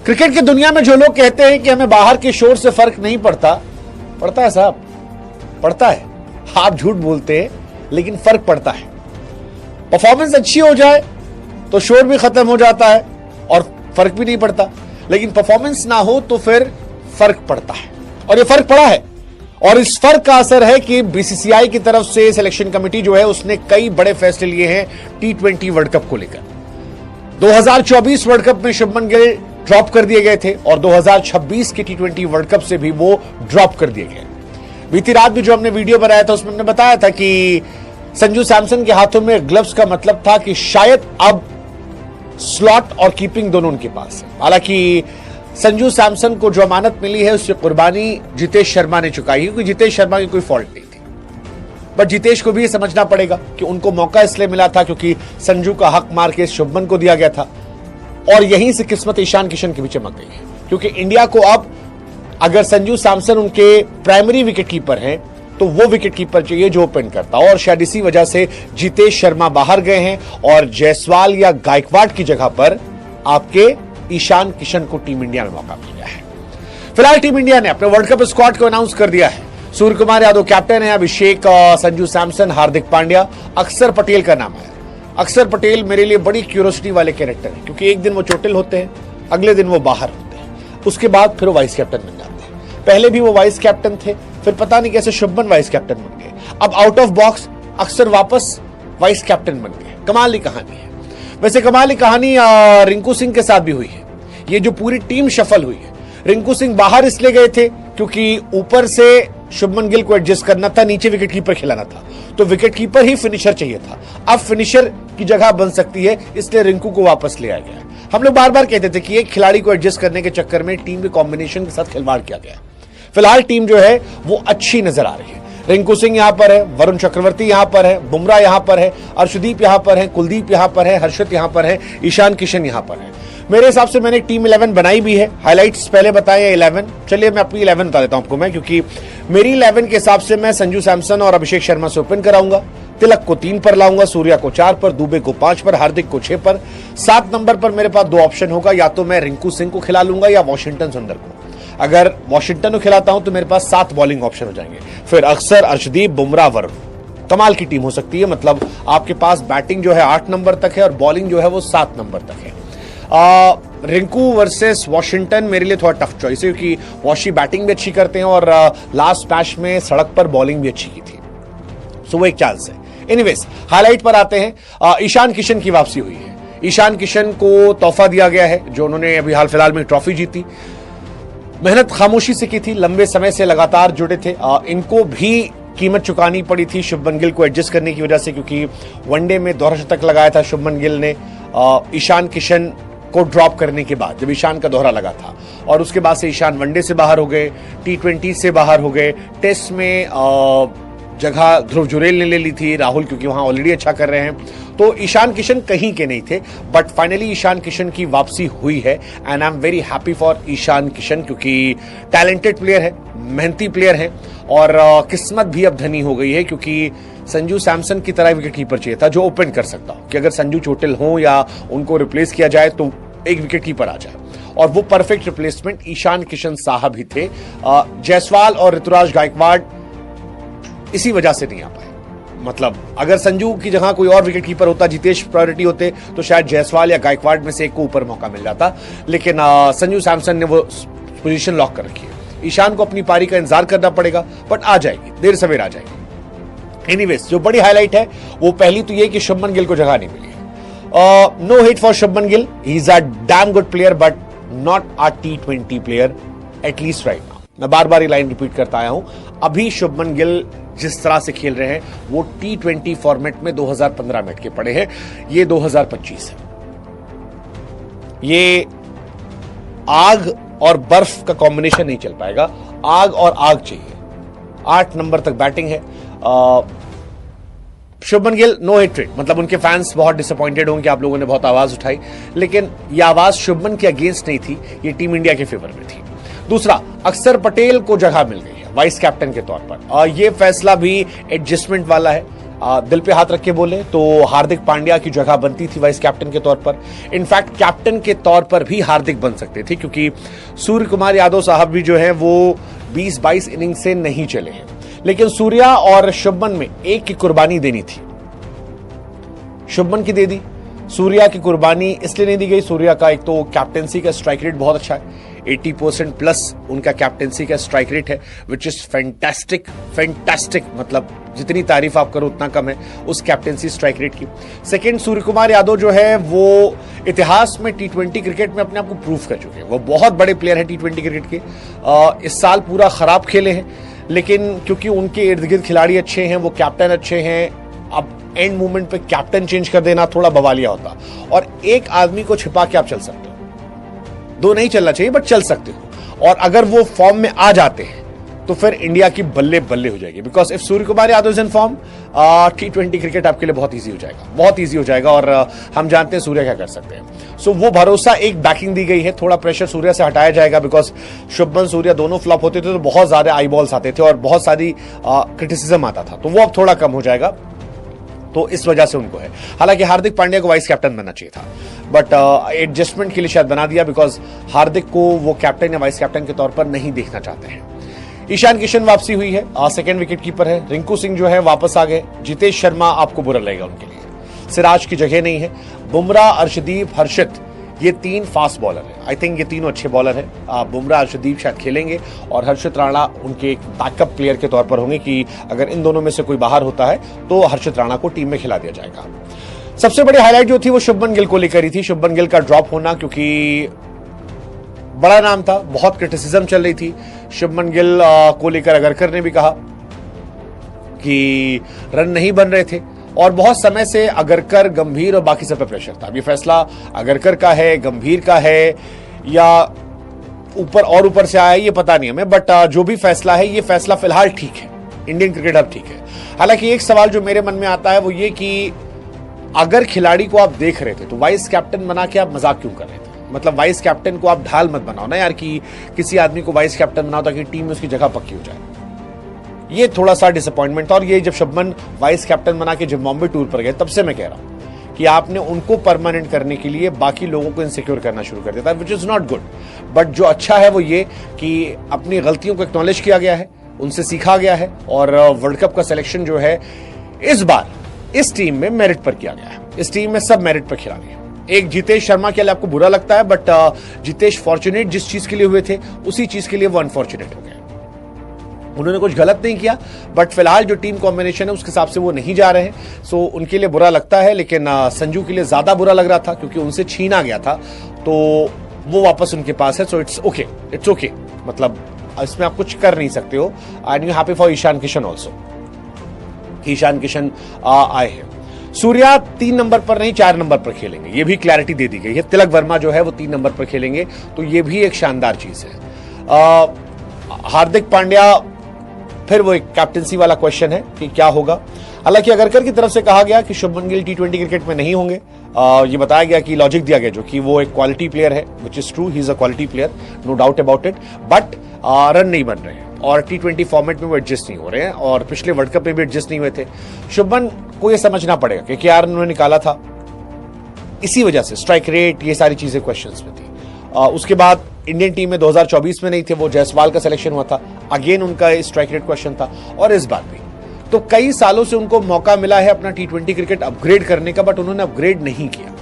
Cricket की दुनिया में जो लोग कहते हैं कि हमें बाहर के शोर से फर्क नहीं पड़ता, पड़ता है साहब, पड़ता है। आप झूठ बोलते हैं लेकिन फर्क पड़ता है। परफॉर्मेंस अच्छी हो जाए तो शोर भी खत्म हो जाता है और फर्क भी नहीं पड़ता, लेकिन परफॉर्मेंस ना हो तो फिर फर्क पड़ता है और ये फर्क पड़ा है। और इस फर्क का असर है कि बीसीसीआई की तरफ से सिलेक्शन कमेटी जो है उसने कई बड़े फैसले लिए हैं T20 वर्ल्ड कप को लेकर। 2024 वर्ल्ड कप में शुभमन गिल ड्रॉप कर दिए गए थे और 2026 के T20 वर्ल्ड कप से भी वो ड्रॉप कर दिए गए। बीती रात भी जो हमने वीडियो बनाया था उसमें हमने बताया था कि संजू सैमसन के हाथों में ग्लव्स का मतलब था कि शायद अब स्लॉट और कीपिंग दोनों उनके पास है। हालांकि संजू सैमसन को जो अमानत मिली है उसकी कुर्बानी जितेश शर्मा ने चुकाई है, क्योंकि जितेश शर्मा की कोई फॉल्ट नहीं थी। बट जितेश को भी ये समझना पड़ेगा कि उनको मौका इसलिए मिला था क्योंकि संजू का हक मार के शुभमन को दिया गया था और यहीं से किस्मत ईशान किशन की भी चमक गई है। क्योंकि इंडिया को अब अगर संजू सैमसन उनके प्राइमरी विकेट कीपर हैं तो वो विकेट कीपर चाहिए जो ओपन करता, और शायद इसी वजह से जितेश शर्मा बाहर गए हैं और जायसवाल या गायकवाड़ की जगह पर आपके ईशान किशन को टीम इंडिया में मौका मिल गया है। फिलहाल टीम इंडिया ने अपने वर्ल्ड कप स्क्वाड को अनाउंस कर दिया है। सूर्य कुमार यादव कैप्टन है, अभिषेक, संजू सैमसन, हार्दिक पांड्या, अक्षर पटेल का नाम है। अक्षर पटेल मेरे लिए बड़ी क्यूरियोसिटी वाले कैरेक्टर है, क्योंकि एक दिन वो चोटिल होते हैं, अगले दिन वो बाहर होते हैं, उसके बाद फिर वो वाइस कैप्टन बन जाते हैं। पहले भी वो वाइस कैप्टन थे, फिर पता नहीं कैसे शुभमन वाइस कैप्टन बन गए, अब आउट ऑफ बॉक्स अक्षर वापस वाइस कैप्टन बन गए। कमाल की कहानी है। वैसे कमाल की कहानी रिंकू सिंह के साथ भी हुई है। ये जो पूरी टीम शफल हुई है, रिंकू सिंह बाहर इसलिए गए थे क्योंकि ऊपर से शुभमन गिल को एडजस्ट करना था, नीचे विकेट कीपर खिलाना था, तो विकेट कीपर ही फिनिशर चाहिए था। अब फिनिशर की जगह बन सकती है, इसलिए रिंकू को वापस ले आया गया। हम लोग बार बार कहते थे कि एक खिलाड़ी को एडजस्ट करने के चक्कर में टीम के कॉम्बिनेशन के साथ खिलवाड़ किया गया। फिलहाल टीम जो है वो अच्छी नजर आ रही है। रिंकू सिंह यहां पर है, वरुण चक्रवर्ती यहां पर है, बुमराह यहां पर है, अर्शदीप यहां पर है, कुलदीप यहां पर है, हर्षित यहां पर है, ईशान किशन यहां पर है। मेरे हिसाब से मैंने टीम 11 बनाई भी है, हाइलाइट्स पहले बताए 11। चलिए मैं अपनी 11 बता देता हूं आपको मैं, क्योंकि मेरी 11 के हिसाब से मैं संजू सैमसन और अभिषेक शर्मा से ओपन कराऊंगा, तिलक को 3 पर लाऊंगा, सूर्या को 4 पर, दुबे को 5 पर, हार्दिक को 6 पर। 7 नंबर पर मेरे पास 2 ऑप्शन होगा, या तो मैं रिंकू सिंह को खिला लूंगा या वॉशिंगटन सुंदर को। अगर वॉशिंगटन को खिलाता हूं तो मेरे पास 7 बॉलिंग ऑप्शन हो जाएंगे, फिर अक्षर, अर्शदीप, बुमराह, वरुण। कमाल की टीम हो सकती है। मतलब आपके पास बैटिंग जो है 8 नंबर तक है और बॉलिंग जो है वो 7 नंबर तक है। रिंकू वर्सेस वॉशिंगटन मेरे लिए थोड़ा टफ चॉइस है, क्योंकि वॉशी बैटिंग भी अच्छी करते हैं और लास्ट मैच में सड़क पर बॉलिंग भी अच्छी की थी, सो वो एक चांस है। एनीवेज हाईलाइट पर आते हैं। ईशान किशन की वापसी हुई है। ईशान किशन को तोहफा दिया गया है, जो उन्होंने अभी हाल फिलहाल में ट्रॉफी जीती। मेहनत खामोशी से की थी, लंबे समय से लगातार जुड़े थे। इनको भी कीमत चुकानी पड़ी थी शुभमन गिल को एडजस्ट करने की वजह से, क्योंकि वनडे में दोहरा शतक लगाया था शुभमन गिल ने ईशान किशन को ड्रॉप करने के बाद, जब ईशान का दोहरा लगा था, और उसके बाद से ईशान वनडे से बाहर हो गए, T20 से बाहर हो गए। टेस्ट में जगह ध्रुव जुरेल ने ले ली थी, राहुल क्योंकि वहां ऑलरेडी अच्छा कर रहे हैं, तो ईशान किशन कहीं के नहीं थे। बट फाइनली ईशान किशन की वापसी हुई है and I am very happy for Ishan Kishan, क्योंकि टैलेंटेड प्लेयर है, मेहनती प्लेयर है और किस्मत भी अब धनी हो गई है, क्योंकि संजू सैमसन की तरह विकेट कीपर चाहिए था जो ओपन कर सकता हो कि अगर संजू चोटिल हो या उनको रिप्लेस किया जाए तो एक विकेट कीपर आ जाए, और वो परफेक्ट रिप्लेसमेंट ईशान किशन साहब ही थे। जायसवाल और ऋतुराज गायकवाड़ इसी वजह से नहीं आ पाए। मतलब अगर संजू की जगह कोई और विकेट कीपर होता, जितेश प्रायोरिटी होते, तो शायद जायसवाल या गायकवाड़ में से एक को ऊपर मौका मिल जाता, लेकिन संजू सैमसन ने वो पोजीशन लॉक कर रखी है। ईशान को अपनी पारी का इंतजार करना पड़ेगा, बट आ जाएगी, देर सवेर आ जाएगी। एनीवेज जो बड़ी हाईलाइट है वो पहली तो ये कि शुभमन गिल को जगह नहीं मिली। No hit for Shubman Gill, he is a damn good player but not a T20 player at least right now. मैं बार बार ये लाइन रिपीट करता आया हूं, अभी शुभमन गिल जिस तरह से खेल रहे हैं वो T20 फॉर्मेट में 2015 में अटके पड़े हैं, ये 2025 है। ये आग और बर्फ का कॉम्बिनेशन नहीं चल पाएगा, आग और आग चाहिए। 8 नंबर तक बैटिंग है। Shubman Gill no hit rate, मतलब उनके फैंस बहुत डिसअपॉइंटेड होंगे, आप लोगों ने बहुत आवाज उठाई, लेकिन यह आवाज शुभमन के अगेंस्ट नहीं थी, ये टीम इंडिया के फेवर में थी। दूसरा, अक्षर पटेल को जगह मिल गई है वाइस कैप्टन के तौर पर, और ये फैसला भी एडजस्टमेंट वाला है। दिल पे हाथ रख के बोले तो हार्दिक पांड्या की जगह बनती थी वाइस कैप्टन के तौर पर। इनफैक्ट कैप्टन के तौर पर भी हार्दिक बन सकते थे, क्योंकि सूर्य कुमार यादव साहब भी जो है वो 20-22 इनिंग से नहीं चले हैं। लेकिन सूर्या और शुभमन में एक की कुर्बानी देनी थी, शुभमन की दे दी। सूर्या की कुर्बानी इसलिए नहीं दी गई, सूर्या का एक तो कैप्टेंसी का स्ट्राइक रेट बहुत अच्छा है, 80% प्लस उनका कैप्टेंसी का स्ट्राइक रेट है, विच इज फैंटास्टिक। फैंटास्टिक मतलब जितनी तारीफ आप करो उतना कम है उस कैप्टेंसी स्ट्राइक रेट की। सेकंड, सूर्य कुमार यादव जो है वो इतिहास में T20 क्रिकेट में अपने आप को प्रूव कर चुके हैं। वो बहुत बड़े प्लेयर हैं T20 क्रिकेट के। इस साल पूरा खराब खेले हैं, लेकिन क्योंकि उनके इर्द गिर्द खिलाड़ी अच्छे हैं, वो कैप्टन अच्छे हैं, अब एंड मोमेंट पे कैप्टन चेंज कर देना थोड़ा बवालिया होता। और एक आदमी को छिपा के आप चल सकते हो, दो नहीं चलना चाहिए बट चल सकते हो। और अगर वो फॉर्म में आ जाते हैं तो फिर इंडिया की बल्ले बल्ले हो जाएगी। Because if Surya Kumar Yadav is in form, T20 cricket आपके लिए बहुत ईजी हो जाएगा, बहुत ईजी हो जाएगा। और हम जानते हैं सूर्य क्या कर सकते हैं। सो वो भरोसा, एक बैकिंग दी गई है, थोड़ा प्रेशर सूर्य से हटाया जाएगा। बिकॉज शुभमन सूर्य दोनों फ्लॉप होते थे तो बहुत ज्यादा आई बॉल्स आते थे और बहुत सारी क्रिटिसिज्म आता था, तो वो अब थोड़ा कम हो जाएगा। तो इस वजह से उनको है। हालांकि हार्दिक पांड्या को वाइस कैप्टन बनना चाहिए था, बट एडजस्टमेंट के लिए शायद बना दिया, बिकॉज हार्दिक को वो कैप्टन या वाइस कैप्टन के तौर पर नहीं देखना चाहते हैं। ईशान किशन वापसी हुई है, सेकंड विकेट कीपर है। रिंकू सिंह जो है वापस आ गए। जितेश शर्मा आपको बुरा लगेगा उनके लिए, सिराज की जगह नहीं है। बुमराह, अर्शदीप, हर्षित, ये तीन फास्ट बॉलर है। आई थिंक ये तीनों अच्छे बॉलर हैं। बुमराह, अर्शदीप शायद खेलेंगे और हर्षित राणा उनके एक बैकअप प्लेयर के तौर पर होंगे कि अगर इन दोनों में से कोई बाहर होता है तो हर्षित राणा को टीम में खिला दिया जाएगा। सबसे बड़ी हाईलाइट जो थी वो शुभमन गिल को लेकर ही थी। शुभमन गिल का ड्रॉप होना, क्योंकि बड़ा नाम था, बहुत क्रिटिसिज्म चल रही थी। शुभमन गिल को लेकर अगरकर ने भी कहा कि रन नहीं बन रहे थे और बहुत समय से अगरकर, गंभीर और बाकी सब पे प्रेशर था। अब ये फैसला अगरकर का है, गंभीर का है या ऊपर से आया ये पता नहीं हमें, बट जो भी फैसला है ये फैसला फिलहाल ठीक है, इंडियन क्रिकेट अब ठीक है। हालांकि एक सवाल जो मेरे मन में आता है वो ये कि अगर खिलाड़ी को आप देख रहे थे तो वाइस कैप्टन बना के आप मजाक क्यों कर रहे थे? मतलब वाइस कैप्टन को आप ढाल मत बनाओ ना यार, कि किसी आदमी को वाइस कैप्टन बनाओ ताकि टीम में उसकी जगह पक्की हो जाए। ये थोड़ा सा डिसअपॉइंटमेंट था। और ये जब शुभमन वाइस कैप्टन बना के जिम्बाब्वे टूर पर गए तब से मैं कह रहा हूं कि आपने उनको परमानेंट करने के लिए बाकी लोगों को इनसिक्योर करना शुरू कर देता है, which is not good. But जो अच्छा है वो ये कि अपनी गलतियों को एक्नॉलेज किया गया है, उनसे सीखा गया है और वर्ल्ड कप का सिलेक्शन जो है इस बार इस टीम में मेरिट पर किया गया है। इस टीम में सब मेरिट पर खिलाड़ी हैं। एक जितेश शर्मा के लिए आपको बुरा लगता है, बट जितेश फॉर्चुनेट जिस चीज के लिए हुए थे उसी चीज के लिए वो अनफॉर्चुनेट हो गए। उन्होंने कुछ गलत नहीं किया, बट फिलहाल जो टीम कॉम्बिनेशन है उसके हिसाब से वो नहीं जा रहे हैं। सो उनके लिए बुरा लगता है, लेकिन संजू के लिए ज्यादा बुरा लग रहा था क्योंकि उनसे छीना गया था, तो वो वापस उनके पास है। सो इट्स ओके, मतलब इसमें आप कुछ कर नहीं सकते हो। And you happy for Ishan Kishan also, Ishan Kishan आए हैं। सूर्या 3 नंबर पर नहीं 4 नंबर पर खेलेंगे, ये भी क्लैरिटी दे दी गई है। तिलक वर्मा जो है वो 3 नंबर पर खेलेंगे, तो ये भी एक शानदार चीज है। हार्दिक पांड्या, फिर वो एक कैप्टनसी वाला क्वेश्चन है कि क्या होगा। हालांकि अगरकर की तरफ से कहा गया कि शुभमन गिल T20 क्रिकेट में नहीं होंगे। ये बताया गया कि लॉजिक दिया गया जो कि वो एक क्वालिटी प्लेयर है, which is true, he is a quality player, no doubt about it, but run नहीं बन रहे हैं और T20 फॉर्मेट में वो एडजस्ट नहीं हो रहे हैं और पिछले वर्ल्ड कप में भी एडजस्ट नहीं हुए थे। शुभमन को ये समझना पड़ेगा कि क्या उन्होंने निकाला था, इसी वजह से स्ट्राइक रेट, ये सारी चीजें क्वेश्चंस में थी। उसके बाद इंडियन टीम में 2024 में नहीं थे, वो जायसवाल का सिलेक्शन हुआ था, अगेन उनका स्ट्राइक रेट क्वेश्चन था और इस बार भी। तो कई सालों से उनको मौका मिला है अपना T20 क्रिकेट अपग्रेड करने का, बट उन्होंने अपग्रेड नहीं किया।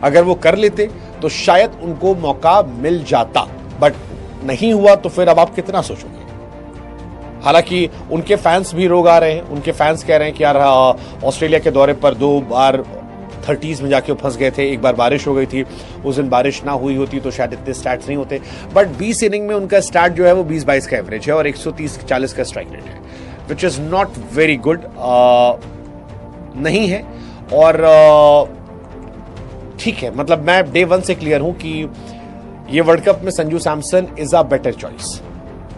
अगर वो कर लेते तो शायद उनको मौका मिल जाता, बट नहीं हुआ, तो फिर अब आप कितना सोचोगे। हालांकि उनके फैंस भी रोग आ रहे हैं, उनके फैंस कह रहे हैं कि यार ऑस्ट्रेलिया के दौरे पर 2 बार 30s में जाके फंस गए थे, एक बार बारिश हो गई थी, उस दिन बारिश ना हुई होती तो शायद इतने स्टैट्स नहीं होते। बट 20 इनिंग में उनका स्टार्ट जो है वो 20-22 का एवरेज है और 130-40 का स्ट्राइक रेट है, which is not very good नहीं है। और ठीक है, मतलब मैं डे 1 से क्लियर हूं कि ये वर्ल्ड कप में Sanju Samson is a better choice.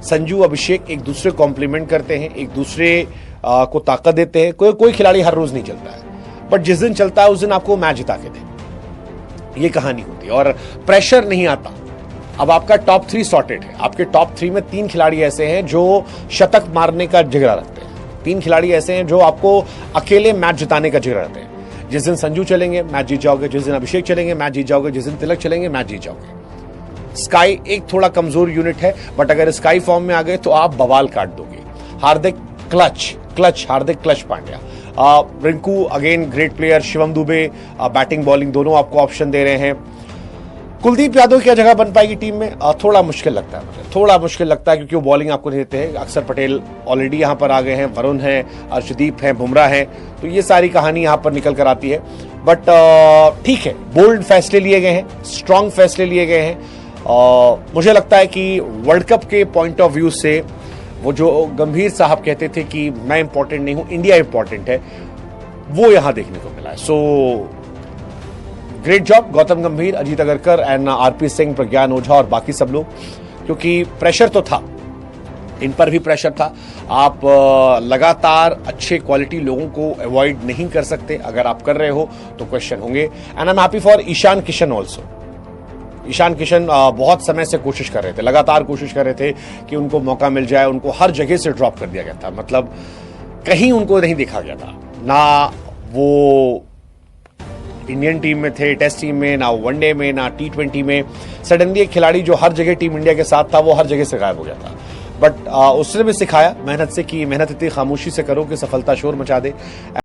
Sanju, Abhishek एक दूसरे कॉम्प्लीमेंट करते हैं, एक दूसरे को ताकत देते हैं। कोई खिलाड़ी हर रोज नहीं चलता है, बट जिस दिन चलता है उस दिन आपको मैच जिता के दे, ये कहानी होती है और प्रेशर नहीं आता। अब आपका टॉप 3 सॉर्टेड है, आपके टॉप 3 में 3 खिलाड़ी ऐसे हैं जो शतक मारने का जिगरा रखते हैं, 3 खिलाड़ी ऐसे हैं जो आपको अकेले मैच जिताने का जिक्र रहते हैं। जिस दिन संजू चलेंगे मैच जीत जाओगे, जिस दिन अभिषेक चलेंगे मैच जीत जाओगे, जिस दिन तिलक चलेंगे मैच जीत जाओगे। स्काई एक थोड़ा कमजोर यूनिट है, बट अगर स्काई फॉर्म में आ गए तो आप बवाल काट दोगे। Hardik Hardik clutch Pandya, Rinku again great player, Shivam Dube batting bowling दोनों आपको ऑप्शन दे रहे हैं। कुलदीप यादव क्या जगह बन पाएगी टीम में, थोड़ा मुश्किल लगता है मुझे, थोड़ा मुश्किल लगता है क्योंकि वो बॉलिंग आपको नहीं देते हैं। अक्षर पटेल ऑलरेडी यहां पर आ गए हैं, वरुण है, अर्शदीप है, बुमराह है, तो ये सारी कहानी यहां पर निकल कर आती है। बट ठीक है, बोल्ड फैसले लिए गए हैं, स्ट्रांग फैसले लिए गए हैं। मुझे लगता है कि वर्ल्ड कप के पॉइंट ऑफ व्यू से वो जो गंभीर साहब कहते थे कि मैं इंपॉर्टेंट नहीं हूं, इंडिया इंपॉर्टेंट है, वो यहां देखने को मिला है। सो ग्रेट जॉब गौतम गंभीर, अजीत अगरकर एंड आरपी सिंह, प्रज्ञान ओझा और बाकी सब लोग, क्योंकि प्रेशर तो था, इन पर भी प्रेशर था। आप लगातार अच्छे क्वालिटी लोगों को अवॉइड नहीं कर सकते, अगर आप कर रहे हो तो क्वेश्चन होंगे। And I am happy for Ishan Kishan also. Ishan Kishan बहुत समय से कोशिश कर रहे थे, लगातार कोशिश कर रहे थे कि उनको मौका मिल जाए, उनको हर जगह से ड्रॉप कर दिया गया था, मतलब कहीं उनको नहीं देखा गया था, ना वो इंडियन टीम में थे, टेस्ट टीम में, ना वनडे में, ना T20 में। सडनली एक खिलाड़ी जो हर जगह टीम इंडिया के साथ था वो हर जगह से गायब हो गया था। बट उसने भी सिखाया मेहनत से कि मेहनत इतनी खामोशी से करो कि सफलता शोर मचा दे।